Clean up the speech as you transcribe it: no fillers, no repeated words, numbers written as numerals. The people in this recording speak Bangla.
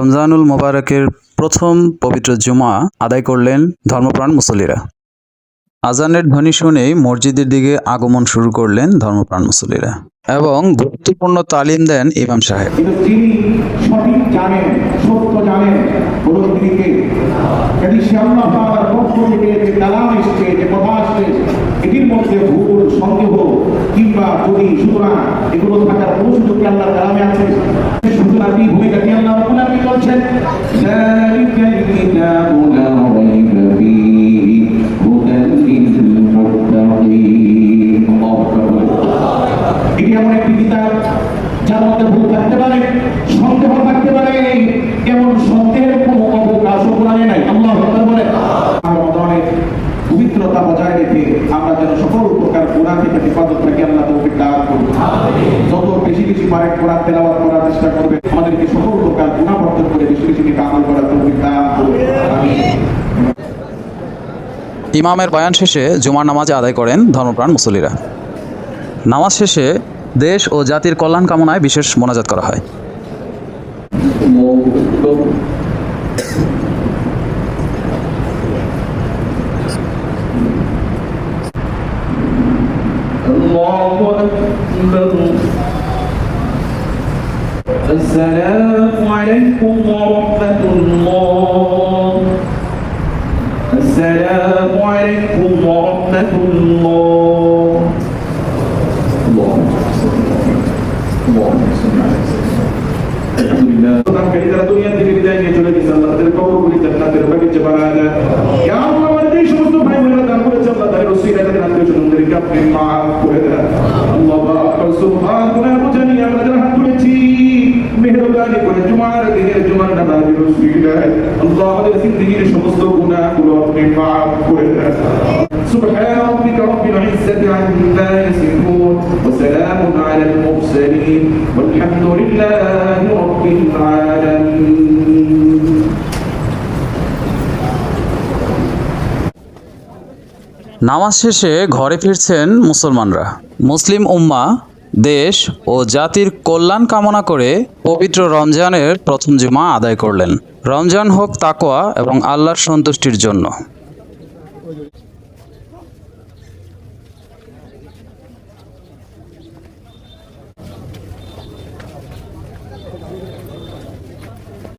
রমজানুল মোবারকের প্রথম পবিত্র জুমা আদায় করলেন ধর্মপ্রাণ মুসল্লিরা। আজানের ধ্বনি শুনেই মসজিদের দিকে আগমন শুরু করলেন ধর্মপ্রাণ মুসল্লিরা এবং গুরুত্বপূর্ণ তালিম দেন ইমাম সাহেব। যিনি সঠিক জানেন, সত্য জানেন, বলুনকে যদি সে আল্লাহ তাআলার পক্ষ থেকে যে কালাম এসেছে, যে কথা আসছে, এটির মধ্যে ভুল সন্দেহ কিংবা যদি সুতরাং এগুলো থাকার কোনো সুযোগ কি আল্লাহর কালামে আছে? সুতরাং এই ভূমিকাটি আল্লাহ রাব্বুল আলামিন বলছেন, যালিকাল কিতাবু লা রাইবা ফীহি হুদাল লিল মুত্তাকিন। আল্লাহু আকবার। এটি এমন একটি কিতাব যার মধ্যে ভুল থাকতে পারে, সন্দেহ থাকতে পারে, এমন সন্দেহের কোনো অবকাশও কোরআনে নাই। আল্লাহু আকবার বলে। রমাদানের পবিত্রতা বজায় রেখে আমরা যেন সকল প্রকার গুনাহ থেকে হেফাজত থাকি, আল্লাহ তৌফিক দান করুন। যত বেশি বেশি পারে কোরআন তেলাওয়াত করার চেষ্টা করবে, আমাদেরকে সকল প্রকার গুনাহ বর্জন করে বেশি বেশি আমল করার তৌফিক দান করুন। আমিন। ইমামের বয়ান শেষে জুমার নামাজ আদায় করেন ধর্মপ্রাণ মুসল্লিরা। নামাজ শেষে দেশ ও জাতির কল্যাণ কামনায় বিশেষ মোনাজাত করা হয়। السلام عليكم ورحمة الله. السلام عليكم ورحمة الله. اللهم صل على سيدنا الحمد لله. যারা দুনিয়া থেকে বিদায় নিয়ে চলে গেছে, আল্লাহ তাদের কবরগুলি জান্নাতের বাগিচা বানায় দেন। ইয়া আল্লাহ, আমাদের এই সমস্ত ভাই বোনেরা দান করেছে, আল্লাহ তাদের ওসিলায় তাদের আত্মীয়স্বজনদেরকে আপনি মাফ করে দেন। আল্লাহ পাক সুবহানাহু ওয়া তাআলা জানি আমরা যারা হাত তুলেছি, মেহেরবানি করে জুমার দিনের জুমার নামাজের ওসিলায় আল্লাহ আমাদের জিন্দেগীর সমস্ত গুনাহগুলো আপনি মাফ করে দেন। سبحان ربك رب العزة عما يصفون وسلام على المرسلين والحمد لله رب العالمين. নামাজ শেষে ঘরে ফিরছেন মুসলমানরা। মুসলিম উম্মাহ দেশ ও জাতির কল্যাণ কামনা করে পবিত্র রমজানের প্রথম জুমা আদায় করলেন। রমজান হোক তাকওয়া এবং আল্লাহর সন্তুষ্টির জন্য।